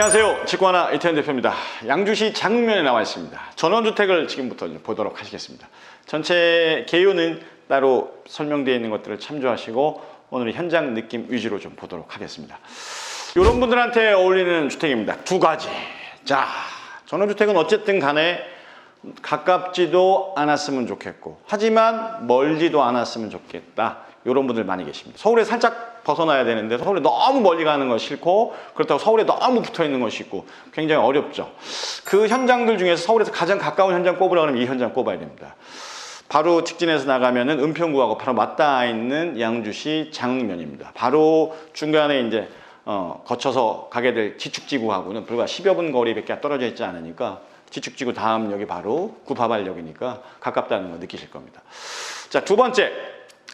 안녕하세요. 직구하나 이태현 대표입니다. 양주시 장흥면에 나와 있습니다. 전원주택을 지금부터 보도록 하시겠습니다. 전체 개요는 따로 설명되어 있는 것들을 참조하시고 오늘 현장 느낌 위주로 좀 보도록 하겠습니다. 이런 분들한테 어울리는 주택입니다. 두 가지. 자, 전원주택은 어쨌든 간에 가깝지도 않았으면 좋겠고 하지만 멀지도 않았으면 좋겠다. 이런 분들 많이 계십니다. 서울에 살짝 벗어나야 되는데 서울에 너무 멀리 가는 건 싫고 그렇다고 서울에 너무 붙어 있는 것이 있고 굉장히 어렵죠. 그 현장들 중에서 서울에서 가장 가까운 현장 꼽으라 그러면 이 현장 꼽아야 됩니다. 바로 직진해서 나가면은 은평구하고 바로 맞닿아 있는 양주시 장흥면입니다. 바로 중간에 이제 거쳐서 가게 될 지축지구하고는 불과 10여 분 거리밖에 떨어져 있지 않으니까 지축지구 다음 역이 바로 구파발역이니까 가깝다는 거 느끼실 겁니다. 자, 두 번째,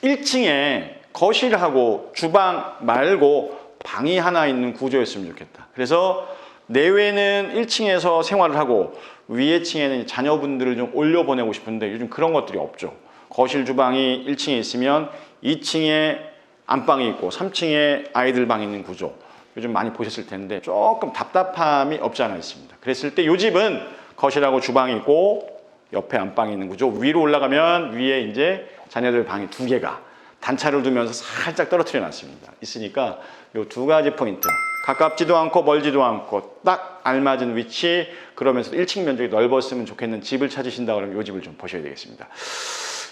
1층에 거실하고 주방 말고 방이 하나 있는 구조였으면 좋겠다. 그래서 내외는 1층에서 생활을 하고 위에 층에는 자녀분들을 좀 올려보내고 싶은데 요즘 그런 것들이 없죠. 거실 주방이 1층에 있으면 2층에 안방이 있고 3층에 아이들 방이 있는 구조 요즘 많이 보셨을 텐데 조금 답답함이 없지 않아 있습니다. 그랬을 때 이 집은 거실하고 주방이 있고 옆에 안방이 있는 구조, 위로 올라가면 위에 이제 자녀들 방이 두 개가 단차를 두면서 살짝 떨어뜨려 놨습니다. 있으니까 이 두 가지 포인트, 가깝지도 않고 멀지도 않고 딱 알맞은 위치, 그러면서 1층 면적이 넓었으면 좋겠는 집을 찾으신다 그러면 이 집을 좀 보셔야 되겠습니다.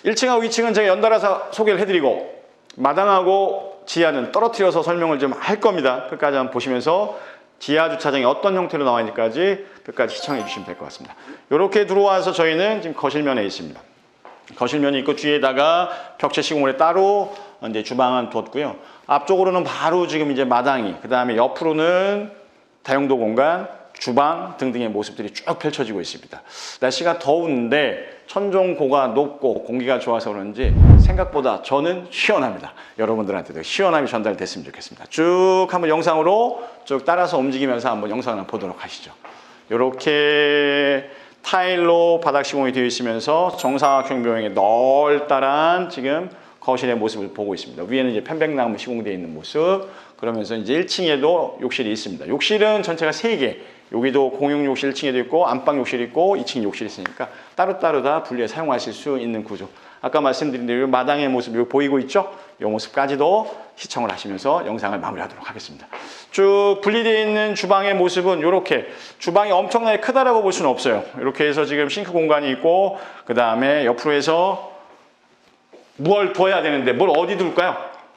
1층하고 2층은 제가 연달아서 소개를 해드리고 마당하고 지하는 떨어뜨려서 설명을 좀 할 겁니다. 끝까지 한번 보시면서 지하 주차장이 어떤 형태로 나와 있는지까지 끝까지 시청해 주시면 될 것 같습니다. 이렇게 들어와서 저희는 지금 거실면에 있습니다. 거실면이 있고 뒤에다가 벽체 시공을 따로 이제 주방은 뒀고요. 앞쪽으로는 바로 지금 이제 마당이, 그 다음에 옆으로는 다용도 공간, 주방 등등의 모습들이 쭉 펼쳐지고 있습니다. 날씨가 더운데 천정고가 높고 공기가 좋아서 그런지 생각보다 저는 시원합니다. 여러분들한테도 시원함이 전달됐으면 좋겠습니다. 쭉 한번 영상으로 쭉 따라서 움직이면서 한번 영상을 보도록 하시죠. 이렇게 타일로 바닥 시공이 되어 있으면서 정사각형 묘형의 널따란 지금 거실의 모습을 보고 있습니다. 위에는 이제 편백나무 시공되어 있는 모습, 그러면서 이제 1층에도 욕실이 있습니다. 욕실은 전체가 3개, 여기도 공용 욕실 1층에도 있고 안방 욕실이 있고 2층 욕실이 있으니까 따로따로 다 분리해 사용하실 수 있는 구조. 아까 말씀드린 대로 마당의 모습 여기 보이고 있죠? 이 모습까지도 시청을 하시면서 영상을 마무리하도록 하겠습니다. 쭉 분리되어 있는 주방의 모습은 이렇게, 주방이 엄청나게 크다라고 볼 수는 없어요. 이렇게 해서 지금 싱크 공간이 있고 그 다음에 옆으로 해서 뭘 둬야 되는데 뭘 어디 둘까요?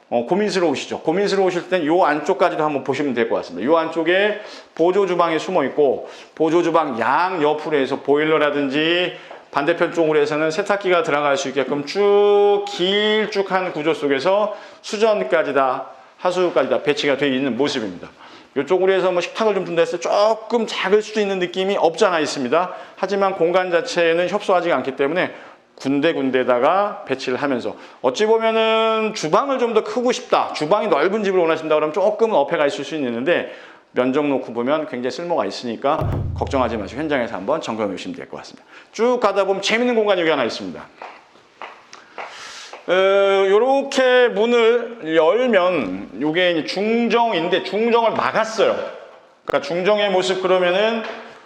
고민스러우시죠? 고민스러우실 땐 이 안쪽까지도 한번 보시면 될 것 같습니다. 이 안쪽에 보조 주방이 숨어 있고 보조 주방 양 옆으로 해서 보일러라든지 반대편 쪽으로 해서는 세탁기가 들어갈 수 있게끔 쭉 길쭉한 구조 속에서 수전까지 다, 하수구까지 다 배치가 되어 있는 모습입니다. 이쪽으로 해서 뭐 식탁을 좀 둔다 했을 때 조금 작을 수도 있는 느낌이 없지 않아 있습니다. 하지만 공간 자체는 협소하지 않기 때문에 군데군데다가 배치를 하면서 어찌 보면은 주방을 좀 더 크고 싶다, 주방이 넓은 집을 원하신다 그러면 조금은 어폐가 있을 수 있는데 면적 놓고 보면 굉장히 쓸모가 있으니까 걱정하지 마시고 현장에서 한번 점검해 주시면 될 것 같습니다. 쭉 가다 보면 재밌는 공간이 여기 하나 있습니다. 이렇게 문을 열면 이게 중정인데 중정을 막았어요. 그러니까 중정의 모습 그러면은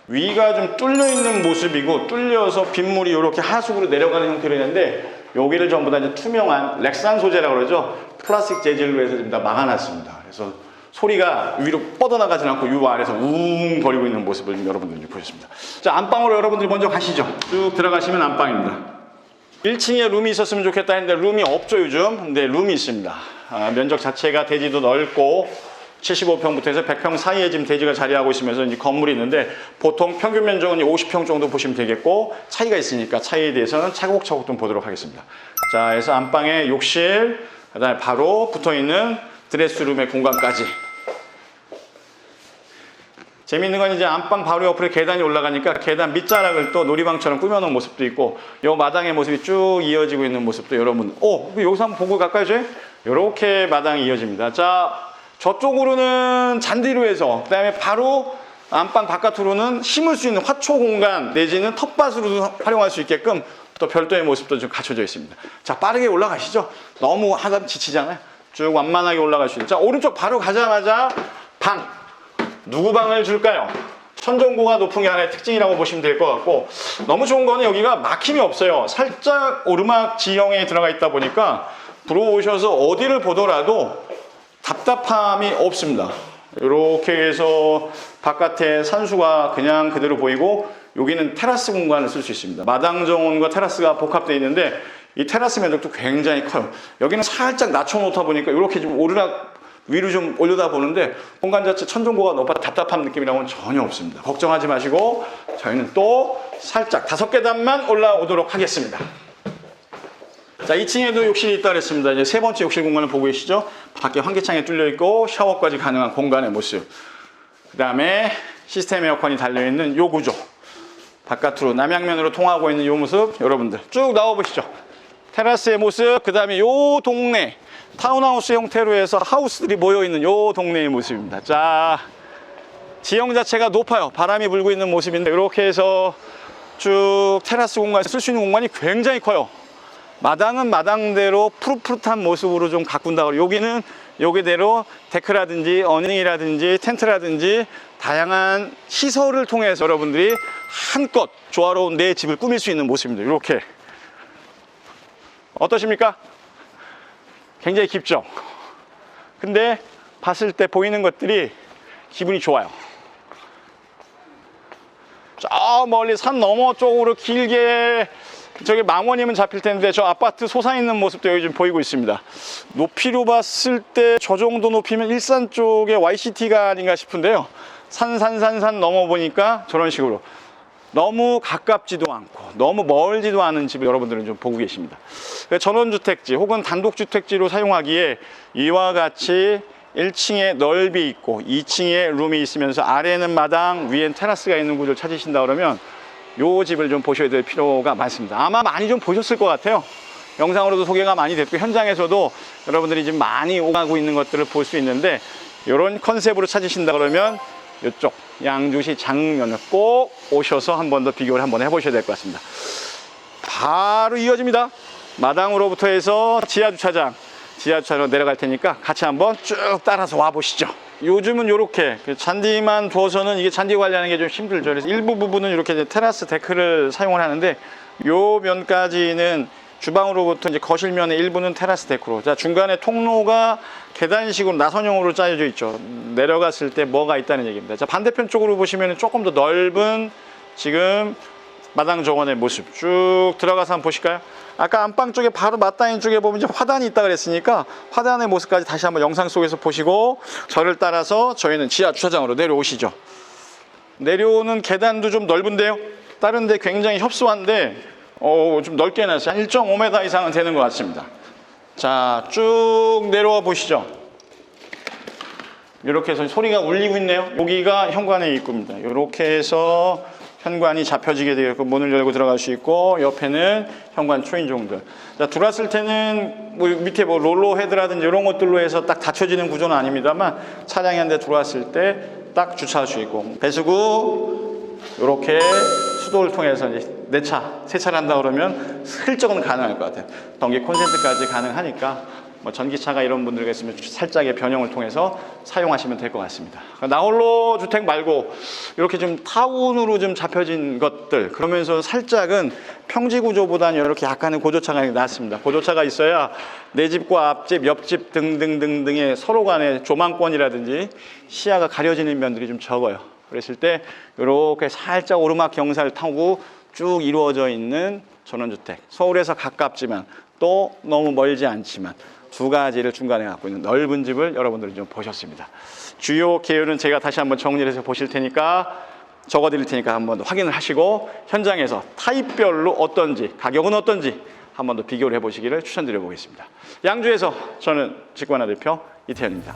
위가 좀 뚫려 있는 모습이고 뚫려서 빗물이 이렇게 하수구로 내려가는 형태로 있는데 여기를 전부 다 이제 투명한 렉산 소재라고 그러죠. 플라스틱 재질로 해서 지금 다 막아놨습니다. 그래서 소리가 위로 뻗어나가지 않고 이 아래에서 웅 거리고 있는 모습을 여러분들이 보셨습니다. 자, 안방으로 여러분들이 먼저 가시죠. 쭉 들어가시면 안방입니다. 1층에 룸이 있었으면 좋겠다 했는데 룸이 없죠 요즘. 근데 룸이 있습니다. 면적 자체가 대지도 넓고 75평부터 해서 100평 사이에 지금 대지가 자리하고 있으면서 이제 건물이 있는데 보통 평균 면적은 50평 정도 보시면 되겠고 차이가 있으니까 차이에 대해서는 차곡차곡 좀 보도록 하겠습니다. 자, 그래서 안방에 욕실, 그다음에 바로 붙어있는 드레스룸의 공간까지. 재밌는 건 이제 안방 바로 옆으로 계단이 올라가니까 계단 밑자락을 또 놀이방처럼 꾸며놓은 모습도 있고 요 마당의 모습이 쭉 이어지고 있는 모습도 여러분 여기서 한번 보고 갈까요? 이렇게 마당이 이어집니다. 자, 저쪽으로는 잔디로 해서 그 다음에 바로 안방 바깥으로는 심을 수 있는 화초 공간 내지는 텃밭으로도 활용할 수 있게끔 또 별도의 모습도 좀 갖춰져 있습니다. 자, 빠르게 올라가시죠. 너무 하다 지치잖아요. 쭉 완만하게 올라갈 수 있는. 자, 오른쪽 바로 가자마자 방. 누구 방을 줄까요? 천정고가 높은 게 하나의 특징이라고 보시면 될 것 같고, 너무 좋은 거는 여기가 막힘이 없어요. 살짝 오르막 지형에 들어가 있다 보니까 들어오셔서 어디를 보더라도 답답함이 없습니다. 이렇게 해서 바깥에 산수가 그냥 그대로 보이고, 여기는 테라스 공간을 쓸 수 있습니다. 마당 정원과 테라스가 복합되어 있는데 이 테라스 면적도 굉장히 커요. 여기는 살짝 낮춰놓다 보니까 이렇게 좀 오르락 위로 좀 올려다 보는데 공간 자체 천정고가 높아 답답한 느낌이라고는 전혀 없습니다. 걱정하지 마시고 저희는 또 살짝 5계단만 올라오도록 하겠습니다. 자, 2층에도 욕실이 있다 그랬습니다. 이제 세 번째 욕실 공간을 보고 계시죠? 밖에 환기창에 뚫려 있고 샤워까지 가능한 공간의 모습. 그 다음에 시스템 에어컨이 달려있는 요 구조. 바깥으로 남양면으로 통하고 있는 요 모습 여러분들 쭉 나와보시죠. 테라스의 모습, 그 다음에 요 동네 타운하우스 형태로 해서 하우스들이 모여있는 요 동네의 모습입니다. 자, 지형 자체가 높아요. 바람이 불고 있는 모습인데 이렇게 해서 쭉 테라스 공간 쓸 수 있는 공간이 굉장히 커요. 마당은 마당대로 푸릇푸릇한 모습으로 좀 가꾼다고. 여기는 여기대로 데크라든지 어닝이라든지 텐트라든지 다양한 시설을 통해서 여러분들이 한껏 조화로운 내 집을 꾸밀 수 있는 모습입니다. 이렇게 어떠십니까? 굉장히 깊죠? 근데 봤을 때 보이는 것들이 기분이 좋아요. 저 멀리 산 너머 쪽으로 길게 저기 망원이면 잡힐 텐데 저 아파트 솟아있는 모습도 여기 좀 보이고 있습니다. 높이로 봤을 때 저 정도 높이면 일산 쪽의 YCT가 아닌가 싶은데요. 산 넘어 보니까 저런 식으로 너무 가깝지도 않고 너무 멀지도 않은 집을 여러분들은 좀 보고 계십니다. 전원주택지 혹은 단독주택지로 사용하기에 이와 같이 1층에 넓이 있고 2층에 룸이 있으면서 아래는 마당, 위엔 테라스가 있는 구조를 찾으신다 그러면 요 집을 좀 보셔야 될 필요가 많습니다. 아마 많이 좀 보셨을 것 같아요. 영상으로도 소개가 많이 됐고 현장에서도 여러분들이 지금 많이 오가고 있는 것들을 볼 수 있는데, 이런 컨셉으로 찾으신다 그러면 이쪽 양주시 장흥면을 꼭 오셔서 한 번 더 비교를 한번 해보셔야 될 것 같습니다. 바로 이어집니다. 마당으로부터 해서 지하주차장으로 내려갈 테니까 같이 한번 쭉 따라서 와 보시죠. 요즘은 이렇게 잔디만 두어서는 이게 잔디 관리하는 게 좀 힘들죠. 그래서 일부 부분은 이렇게 테라스 데크를 사용을 하는데, 요 면까지는 주방으로부터 이제 거실면의 일부는 테라스 데크로. 자, 중간에 통로가 계단식으로 나선형으로 짜여져 있죠. 내려갔을 때 뭐가 있다는 얘기입니다. 자, 반대편 쪽으로 보시면 조금 더 넓은 지금 마당 정원의 모습 쭉 들어가서 한번 보실까요? 아까 안방 쪽에 바로 맞닿은 쪽에 보면 이제 화단이 있다 그랬으니까 화단의 모습까지 다시 한번 영상 속에서 보시고 저를 따라서 저희는 지하 주차장으로 내려오시죠. 내려오는 계단도 좀 넓은데요. 다른 데 굉장히 협소한데 좀 넓게 해놨어요. 한 1.5m 이상은 되는 것 같습니다. 자, 쭉 내려와 보시죠. 이렇게 해서 소리가 울리고 있네요. 여기가 현관의 입구입니다. 이렇게 해서 현관이 잡혀지게 되겠고 문을 열고 들어갈 수 있고, 옆에는 현관 초인종들. 자, 들어왔을 때는 뭐 밑에 뭐 롤러 헤드라든지 이런 것들로 해서 딱 닫혀지는 구조는 아닙니다만 차량이 한 대 들어왔을 때 딱 주차할 수 있고, 배수구 이렇게 수도를 통해서 이제 내 차 세차를 한다 그러면 슬쩍은 가능할 것 같아요. 전기 콘센트까지 가능하니까 뭐 전기차가 이런 분들이 있으면 살짝의 변형을 통해서 사용하시면 될 것 같습니다. 나홀로 주택 말고 이렇게 좀 타운으로 좀 잡혀진 것들, 그러면서 살짝은 평지 구조보다는 이렇게 약간의 고조차가 낫습니다. 고조차가 있어야 내 집과 앞집, 옆집 등등등등의 서로 간의 조망권이라든지 시야가 가려지는 면들이 좀 적어요. 그랬을 때 이렇게 살짝 오르막 경사를 타고 쭉 이루어져 있는 전원주택, 서울에서 가깝지만 또 너무 멀지 않지만 두 가지를 중간에 갖고 있는 넓은 집을 여러분들이 좀 보셨습니다. 주요 계율은 제가 다시 한번 정리를 해서 보실 테니까 적어 드릴 테니까 한번 확인을 하시고 현장에서 타입별로 어떤지, 가격은 어떤지 한번 더 비교를 해보시기를 추천드려 보겠습니다. 양주에서 저는 직관화 대표 이태현입니다.